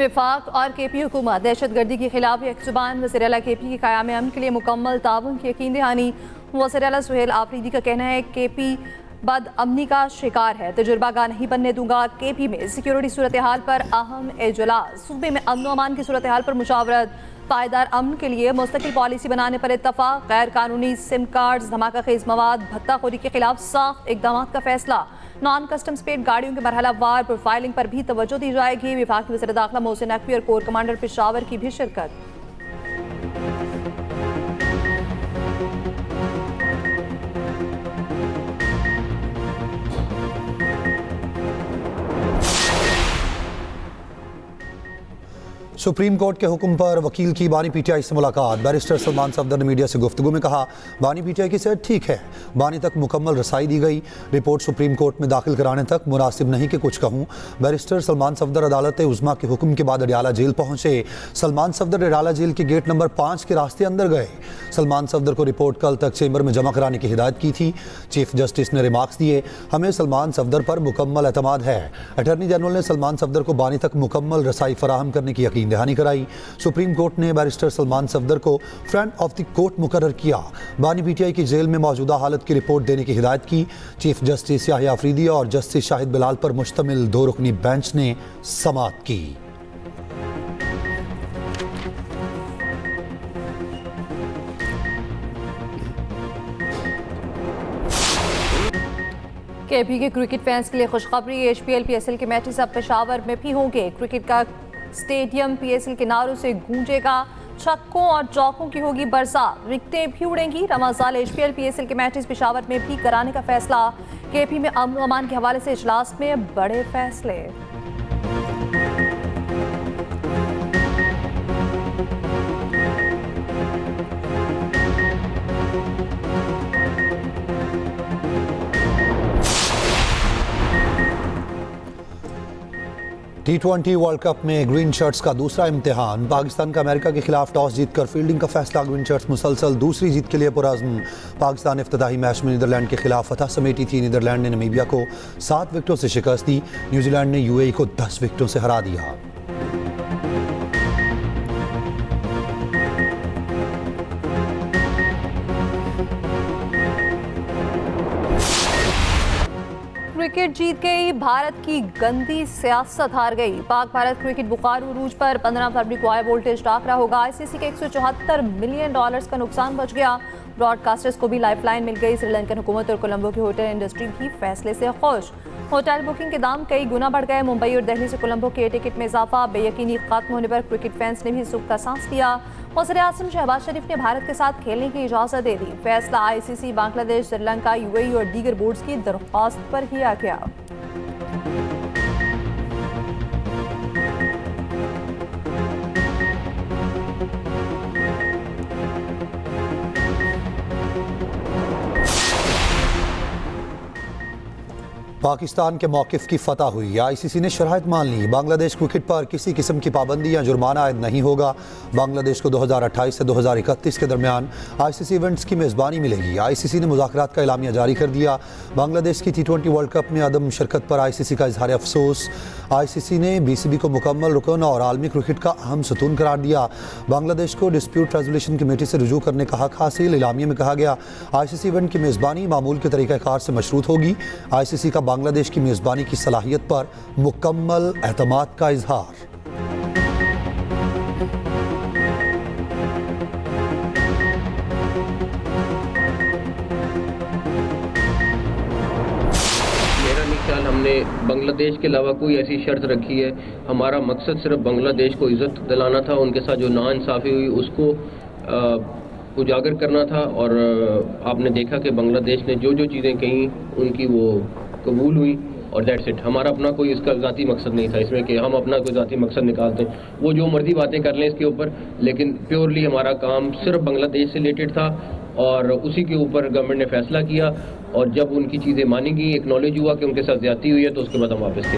वफाक और KP हुकूमत दहशत गर्दी के खिलाफ एक जुबान। वज़ीर-ए-आला KP के क़याम अमन के लिए मुकम्मल ताउन की यकीन दहानी। वज़ीर-ए-आला सुहेल आफरीदी का कहना है KP बद अमनी का शिकार है, तजुर्बागार नहीं बनने दूंगा। KP में सिक्योरिटी सूरत हाल पर अहम इजलास। सूबे में अमन अमान की सूरत हाल पर मुशावरत। पायदार अमन के लिए मुस्तकिल पॉलिसी बनाने पर इत्तफाक। गैर कानूनी सिम कार्ड्स, धमाका खेज मवाद, भत्ताखोरी के खिलाफ सख्त इकदाम का फैसला। नॉन कस्टम स्पेड गाड़ियों के मरहला वार प्रोफाइलिंग पर भी तवज्जो दी जाएगी। विफाकी वज़ीर दाखिला मोहसिन नकवी और कोर कमांडर पेशावर की भी शिरकत। सुप्रीम कोर्ट के हुक्म पर वकील की बानी PTI से मुलाकात। बैरिस्टर सलमान सफदर ने मीडिया से गुफ्तगू में कहा, बानी PTI की सेहत ठीक है, बानी तक मुकम्मल रसाई दी गई। रिपोर्ट सुप्रीम कोर्ट में दाखिल कराने तक मुनासिब नहीं कि कुछ कहूँ। बैरिस्टर सलमान सफदर अदालत उज़्मा के हुक्म के बाद अडयाला जेल पहुँचे। सलमान सफदर अडयाला जेल के गेट नंबर 5 के रास्ते अंदर गए। सलमान सफदर को रिपोर्ट कल तक चेंबर में जमा कराने की हिदायत की थी। चीफ जस्टिस ने रिमार्क्स दिए, हमें सलमान सफदर पर मुकम्मल एतमाद है। अटॉर्नी जनरल ने सलमान सफदर को बानी तक मुकम्मल रसाई फराहम करने की यकीन दहानी कराई। सुप्रीम कोर्ट ने बैरिस्टर सलमान सफदर को फ्रेंड ऑफ द कोर्ट मुकर्रर किया। बानी PTI की जेल में मौजूदा हालत की रिपोर्ट देने की हिदायत की। चीफ जस्टिस याहिया अफरीदी और जस्टिस शाहिद बिलाल पर मुश्तमिल 2 रुकनी बेंच ने समाअत की। KP के क्रिकेट फैंस के लिए खुशखबरी। HPL PSL के मैचेस अब पेशावर में भी होंगे। क्रिकेट का स्टेडियम PSL के नारों से गूंजेगा। छक्कों और चौकों की होगी बरसात, विकेटें भी उड़ेंगी। रमाजाल HPL PSL के मैचेस पेशावर में भी कराने का फैसला। KP में अमन अमान के हवाले से इजलास में बड़े फैसले। T20 वर्ल्ड कप में ग्रीन शर्ट्स का दूसरा इम्तिहान। पाकिस्तान का अमेरिका के खिलाफ टॉस जीतकर फील्डिंग का फैसला। ग्रीन शर्ट्स मुसलसल दूसरी जीत के लिए पुरअज़्म। पाकिस्तान इफ्तिताही मैच में नीदरलैंड के खिलाफ फतह समेटी थी। नीदरलैंड ने नमीबिया को 7 विकेटों से शिकस्त दी। न्यूजीलैंड ने UAE को 10 विकेटों से हरा दिया। क्रिकेट जीत गई, भारत की गंदी सियासत हार गई। पाक भारत क्रिकेट बुखार उरूज पर। 15 फरवरी को हाई वोल्टेज टाकरा होगा। ICC के $174 मिलियन का नुकसान बच गया। ब्रॉडकास्टर्स को भी लाइफलाइन मिल गई। श्रीलंकन हुकूमत और कोलंबो की होटल इंडस्ट्री भी फैसले से खुश। होटल बुकिंग के दाम कई गुना बढ़ गए। मुंबई और दिल्ली से कोलंबो के टिकट में इजाफा। बेयकीनी खत्म होने पर क्रिकेट फैंस ने भी सुख का सांस लिया। वज़ीर-ए-आज़म शहबाज शरीफ ने भारत के साथ खेलने की इजाज़त दे दी। फैसला ICC, बांग्लादेश, श्रीलंका, UAE और दीगर बोर्ड्स की दरख्वास्त पर किया गया। पाकिस्तान के मौक़िफ़ की फतह हुई। ICC ने शराइत मान ली। बांग्लादेश क्रिकेट पर किसी किस्म की पाबंदी या जुर्माना आयद नहीं होगा। बांग्लादेश को 2028 से 2031 के दरमियान ICC इवेंट्स की मेज़बानी मिलेगी। ICC ने मुज़ाकरात का एलामिया जारी कर दिया। बांग्लादेश की T20 वर्ल्ड कप में अदम शिरकत पर ICC का इजहार अफसोस। ICC ने BCB को मुकम्मल रुकन और आलमी क्रिकेट का अहम सतून करार दिया। बांग्लादेश को डिस्प्यूट रेजोल्यूशन कमेटी से रुजू करने का हक हासिल। एलामिया में कहा गया, ICC इवेंट की मेज़बानी मामूल के तरीक़ाकार से मशरूत होगी। ICC का बांग्लादेश की मेज़बानी की सलाहियत पर मुकम्मल एतमाद का इजहार। हमने बांग्लादेश के अलावा कोई ऐसी शर्त रखी है। हमारा मकसद सिर्फ बांग्लादेश को इज़्ज़त दिलाना था। उनके साथ जो नाइंसाफ़ी हुई उसको उजागर करना था। और आपने देखा कि बांग्लादेश ने जो जो चीज़ें कहीं उनकी वो कबूल हुई और दैट्स इट। हमारा अपना कोई इसका ज़ाती मकसद नहीं था इसमें कि हम अपना कोई ज़ाती मकसद निकालते हैं। वो जो मर्जी बातें कर लें इसके ऊपर, लेकिन प्योरली हमारा काम सिर्फ बांग्लादेश से रिलेटेड था और उसी के ऊपर गवर्नमेंट ने फैसला किया। और जब उनकी चीज़ें मानी गई, एक्नॉलेज हुआ कि उनके साथ ज़्यादती हुई है, तो उसके बाद हम वापस थे।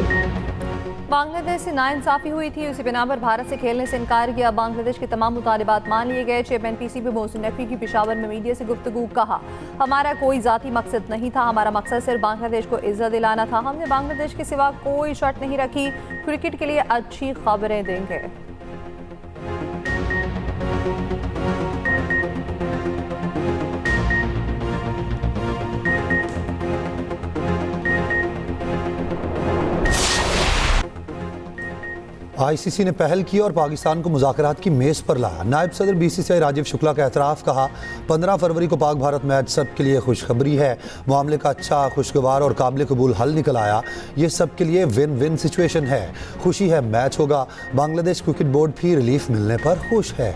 बांग्लादेश से नाइंसाफी हुई थी, उसी बिना पर भारत से खेलने से इनकार किया। बांग्लादेश के तमाम मुतालिबात मान लिए गए। चेयरमैन पीसीबी मोहसिन नकवी की पेशावर में मीडिया से गुफ्तगू। कहा, हमारा कोई जाती मकसद नहीं था, हमारा मकसद सिर्फ बांग्लादेश को इज्जत दिलाना था। हमने बांग्लादेश के सिवा कोई शर्त नहीं रखी। क्रिकेट के लिए अच्छी खबरें देंगे। आईसीसी ने पहल की और पाकिस्तान को मुज़ाकरात की मेज़ पर लाया। नायब सदर बीसीसीआई राजीव शुक्ला का एतराफ़। कहा, 15 फरवरी को पाक भारत मैच सब के लिए खुशखबरी है। मामले का अच्छा, खुशगवार और काबिल कबूल हल निकल आया। ये सब के लिए विन विन सिचुएशन है। खुशी है, मैच होगा। बांग्लादेश क्रिकेट बोर्ड भी रिलीफ मिलने पर खुश है।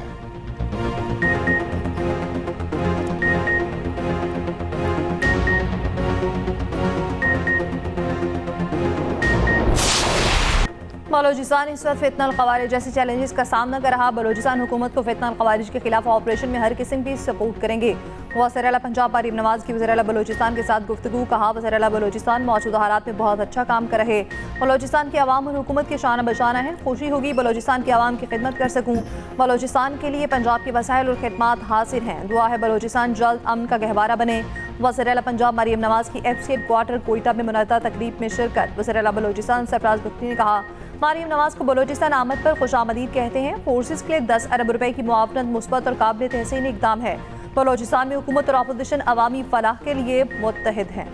बलोचिस्तान इस वक्त फितनल ख़वारिज जैसे चैलेंजेस का सामना कर रहा। बलोचिस्तान हुकूमत को फितनल ख़वारिज के खिलाफ ऑपरेशन में हर किस्म की सपोर्ट करेंगे। वज़ीर आला पंजाब मरीम नवाज़ की वज़ीर आला बलोचिस्तान के साथ गुफ्तगू। कहा, वज़ीर आला बलोचिस्तान मौजूदा हालात में बहुत अच्छा काम कर रहे। बलोचिस्तान की आवाम और हुकूमत की शान बशाना है। खुशी होगी बलोचिस्तान की आवाम की खिदमत कर सकूँ। बलोचिस्तान के लिए पंजाब के वसाइल और खिदमात हासिल हैं। दुआ है बलोचिस्तान जल्द अमन का गहवारा बने। वज़ीर आला पंजाब मरीम नवाज़ की FC हेडक्वार्टर कोयटा में मुनअक्कदा तकरीब में शिरकत। वज़ीर आला बलोचिस्तान सरफराज बुख्ती ने कहा, मरीम नवाज़ को बलोचिस्तान आमद पर खुशामदीद कहते हैं। फोर्सेस के लिए 10 अरब रुपए की मुआवनत मुस्बत और काबिल तहसीन इकदाम है। बलोचिस्तान में हुकूमत और अपोजिशन अवामी फलाह के लिए मुत्तहिद हैं।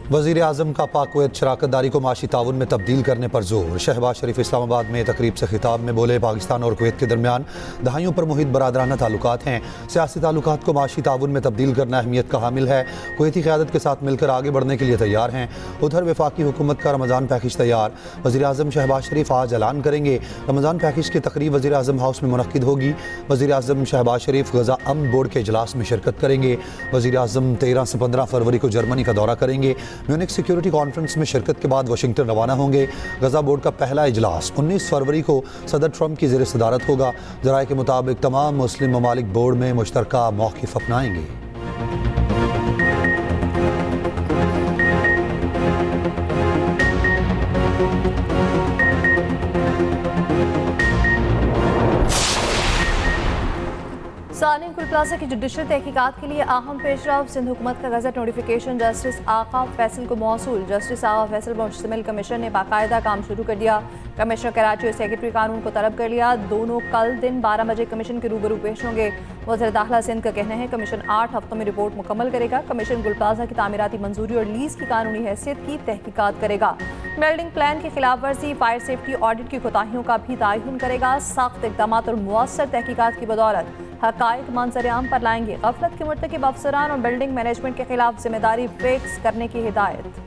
वज़ीर आज़म का पाक कुवैत शराकतदारी को माशी ताउन में तब्दील करने पर जोर। शहबाज शरीफ इस्लामाबाद में तकरीब से खिताब में बोले, पाकिस्तान और कुवैत के दरमियान दहाइयों पर मुहित बरादराना ताल्लुकात हैं। सियासी ताल्लुकात को माशी ताउन में तब्दील करना अहमियत का हामिल है। कुवैती क़यादत के साथ मिलकर आगे बढ़ने के लिए तैयार हैं। उधर वफाकी हुकूमत का रमज़ान पैकेज तैयार। वज़ीर आज़म शहबाज शरीफ आज ऐलान करेंगे। रमज़ान पैकेज की तकरीब वज़ीर आज़म हाउस में मुनक्किद होगी। वज़ीर आज़म शहबाज शरीफ गज़ा अमन बोर्ड के इजलास में शिरकत करेंगे। वज़ीर आज़म 13 से 15 फरवरी को जर्मनी का दौरा करेंगे। म्यूनिख सिक्योरिटी कॉन्फ्रेंस में शिरकत के बाद वाशिंगटन रवाना होंगे। गजा बोर्ड का पहला इजलास 19 फरवरी को सदर ट्रंप की ज़ेर सदारत होगा। ज़राए के मुताबिक तमाम मुस्लिम ममालिक बोर्ड में मुश्तरका मौक़िफ़ अपनाएंगे। सानी कुल प्लाजा की जुडिशल तहकीकात के लिए अहम पेशरफ। सिंध हुकूमत का गजट नोटिफिकेशन जस्टिस आका फैसल को मौसूल। जस्टिस आका फैसल मुश्तमिल कमीशन ने बाकायदा काम शुरू कर दिया। कमिश्नर कराची और सेक्रेटरी कानून को तलब कर लिया। दोनों कल दिन 12 बजे कमीशन के रूबरू पेश होंगे। वज़ीर दाखिला सिंध का कहना है, कमीशन 8 हफ्तों में रिपोर्ट मुकम्मल करेगा। कमीशन गुल प्लाजा की तामीराती मंजूरी और लीज की कानूनी हैसियत की तहकीकात करेगा। बिल्डिंग प्लान की खिलाफ वर्जी, फायर सेफ्टी ऑडिट की कोताहियों का भी तयन करेगा। सख्त इक़दाम और मुअस्सर तहकीकात की बदौलत हक़ाइक़ मंजर-ए-आम पर लाएंगे। गफलत के मुर्तकिब अफसरान और बिल्डिंग मैनेजमेंट के खिलाफ जिम्मेदारी फिक्स करने की हिदायत।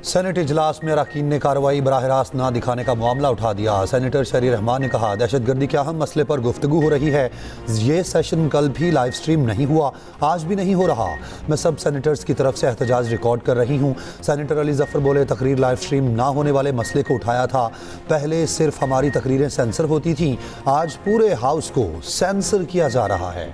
सेनेट इजलास में अरकान ने कार्रवाई बराह रास्त ना दिखाने का मामला उठा दिया। सेनेटर शहरी रहमान ने कहा, दहशतगर्दी के अहम मसले पर गुफ्तगू हो रही है। ये सेशन कल भी लाइव स्ट्रीम नहीं हुआ, आज भी नहीं हो रहा। मैं सब सेनेटर्स की तरफ से एहतजाज रिकॉर्ड कर रही हूँ। सेनेटर अली जफ़र बोले, तकरीर लाइव स्ट्रीम ना होने वाले मसले को उठाया था। पहले सिर्फ हमारी तकरीरें सेंसर होती थीं, आज पूरे हाउस को सेंसर किया जा रहा है।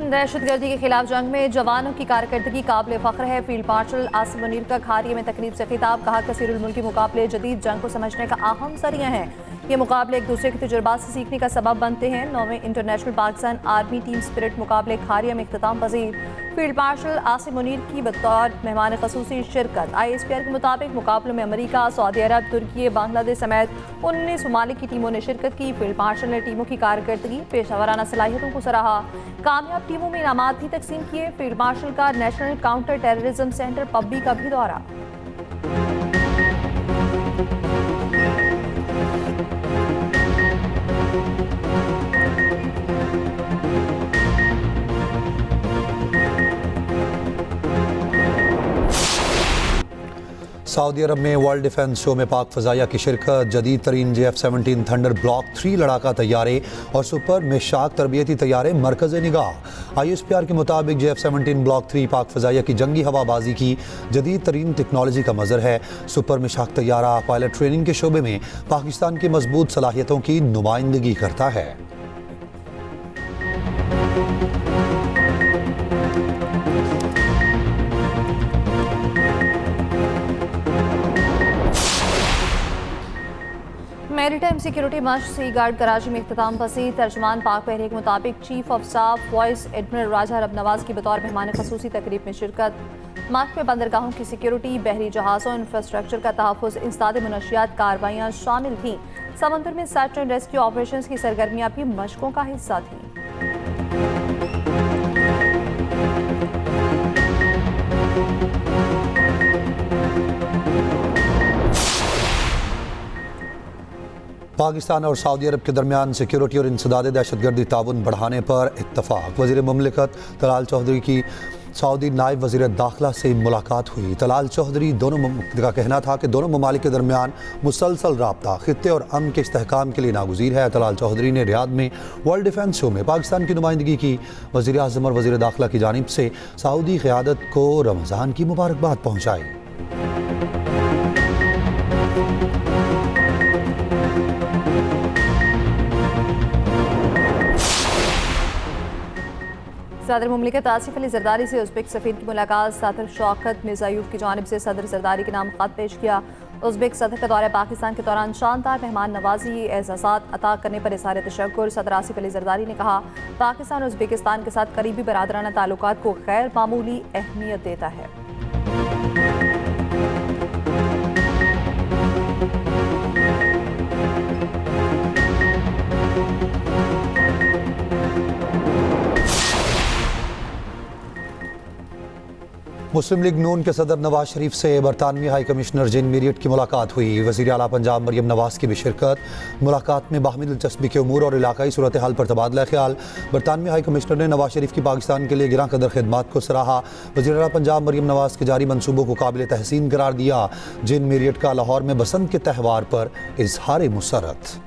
दहशतगर्दी के खिलाफ जंग में जवानों की कारकर्दगी काबिल फ़ख्र है। फील्ड मार्शल आसिम मुनीर का खारिये में तकरीब से खिताब। कहा, कसीरुल मुल्की मुकाबले जदीद जंग को समझने का अहम ज़रिया हैं। ये मुकाबले एक दूसरे के तजुर्बात से सीखने का सबब बनते हैं। 9वें international Pakistan army team spirit मुकाबले खारिया में इख्तिताम पजीर। फील्ड मार्शल आसिम मुनीर की बतौर मेहमान खसूसी शिरकत। ISPR के मुताबिक मुकाबलों में अमरीका, सऊदी अरब, तुर्की, बांग्लादेश समेत 19 ममालिक की टीमों ने शिरकत की। फील्ड मार्शल ने टीमों की कारकर्दगी, पेशावराना सलाहियतों को सराहा। कामयाब टीमों में इनामात भी तकसीम किए। फील्ड मार्शल का नेशनल काउंटर टेररिज्म सेंटर पब्बी का भी दौरा। सऊदी अरब में वर्ल्ड डिफेंस शो में पाक फ़ज़ाइया की शिरकत, जदीद तरीन JF-17 थंडर ब्लॉक 3 लड़ाका तैयारे और सुपर मिशाक तरबियती तैयारे मरकज़ निगाह। ISPR के मुताबिक JF-17 ब्लॉक 3 पाक फ़ज़ाइया की जंगी हवाबाजी की जदीद तरीन टेक्नोलॉजी का मज़र है। सुपर मिशाक तैयारा पायलट ट्रेनिंग के शोबे में पाकिस्तान की मजबूत सलाहियतों की नुमाइंदगी करता है। मैरीटाइम सिक्योरिटी मश्क सी गार्ड कराची में इख्तिताम पसीर। तर्जमान पाक बहरे के मुताबिक chief of staff vice admiral Raja Rab Nawaz की बतौर मेहमान खसूसी तकरीब में शिरकत। मश्क में बंदरगाहों की सिक्योरिटी, बहरी जहाज़ों, इंफ्रास्ट्रक्चर का तहफ़्फ़ुज़, इंसदाद मुनशियात कार्रवाइयाँ शामिल थीं। समंदर में सर्च एंड रेस्क्यू ऑपरेशन की सरगर्मियाँ भी मशकों का हिस्सा थीं। पाकिस्तान और सऊदी अरब के दरमियान सिक्योरिटी और इंसदाद दहशतगर्दी ताउन बढ़ाने पर इत्तफाक। वज़ीर मुमलिकत तलाल चौधरी की सऊदी नायब वज़ीर दाखिला से मुलाकात हुई। तलाल चौधरी का कहना था कि दोनों ममालिक के दरमियान मुसलसल राब्ता खित्ते और अमन के इस्तेहकाम के लिए नागुज़ीर है। तलाल चौधरी ने रियाद में वर्ल्ड डिफेंस शो में पाकिस्तान की नुमाइंदगी की। वज़ीर आज़म और वज़ीर दाखिला की जानिब से सऊदी क़यादत को रमज़ान की मुबारकबाद पहुँचाई। सदर मुमलिकत आसिफ अली जरदारी से उज़्बेक सफ़ीर की मुलाकात। सदर शौकत मिर्ज़ायूफ की जानिब से सदर जरदारी के नाम ख़त पेश किया। उज़्बेक सदर का दौरा पाकिस्तान के दौरान शानदार मेहमान नवाजी एहसासात अता करने पर इज़हार तशक्कुर। सदर आसिफ अली जरदारी ने कहा, पाकिस्तान उज़्बेकिस्तान के साथ करीबी बरादराना ताल्लुकात को गैर मामूली अहमियत देता है। मुस्लिम लीग नून के सदर नवाज शरीफ से बरतानवी हाई कमिश्नर जेन मेरियट की मुलाकात हुई। वज़ीर आला पंजाब मरियम नवाज की भी शिरकत। मुलाकात में बाहमी दिलचस्पी के उमूर और इलाकाई सूरत हाल पर तबादला ख्याल। बरतानवी हाई कमिश्नर ने नवाज शरीफ की पाकिस्तान के लिए गिरां कदर खिदमात को सराहा। वज़ीर आला पंजाब मरियम नवाज के जारी मनसूबों को काबिल तहसीन करार दिया। जेन मेरियट का लाहौर में बसंत के त्यौहार पर इजहार मुसरत।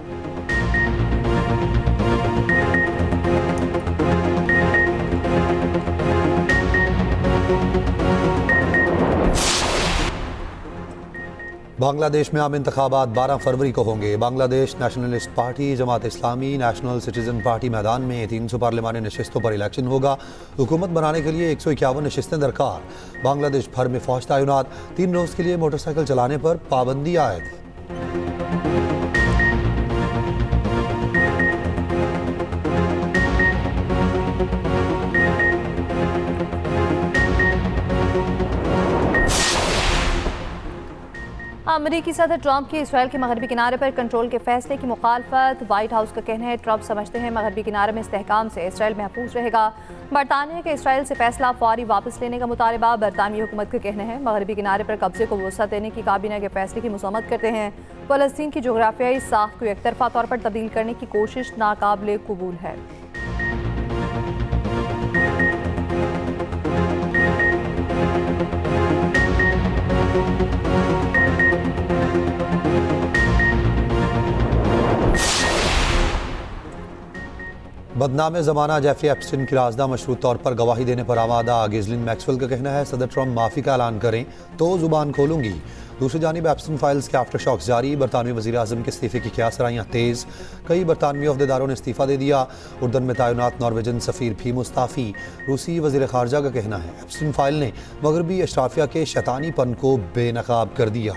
बांग्लादेश में आम इंतखाबात 12 फरवरी को होंगे। Bangladesh nationalist party, Jamaat Islami, national citizen party मैदान में 300 पार्लिमानी नशिस्तों पर इलेक्शन होगा। हुकूमत बनाने के लिए 151 नशिस्तें दरकार। बांग्लादेश भर में फौज तैनात। 3 रोज़ के लिए मोटरसाइकिल चलाने पर पाबंदी आयद। अमेरिकी सदर ट्रंप की इसराइल के मगरबी किनारे पर कंट्रोल के फैसले की मुखालफत। व्हाइट हाउस का कहना है, ट्रंप समझते हैं मगरबी किनारे में इस्तेहकाम से इसराइल महफूज रहेगा। बरतानिया के इसराइल से फैसला फौरी वापस लेने का मुतालबा। बरतानवी हुकूमत का कहना है, मगरबी किनारे पर कब्जे को वसअत देने की काबीना के फैसले की मज़म्मत करते हैं। फ़लस्तीन की जोग्राफियाई साख्त को एकतरफा तौर पर तब्दील करने की कोशिश नाकाबिले कबूल है। बदनाम ज़माना जेफरी एप्स्टीन की राजदा मशरूत तौर पर गवाही देने पर आमादा। गिज़लिन मैक्सवेल का कहना है, सदर ट्रंप माफ़ी का ऐलान करें तो ज़ुबान खोलूंगी। दूसरी जानिब एप्स्टीन फाइल्स के आफ्टर शॉक्स जारी। बरतानवी वज़ीर आज़म के इस्तीफ़े की क़यासराइयाँ तेज़। कई बरतानवी अहदेदारों ने इस्तीफ़ा दे दिया। उर्दन में तैनात नॉर्वेजन सफ़ीर भी मुस्ताफ़ी। रूसी वज़ीर ख़ारजा का कहना है, एप्स्टीन फाइल ने मगरबी अशराफिया के शैतानीपन को बेनकाब कर दिया।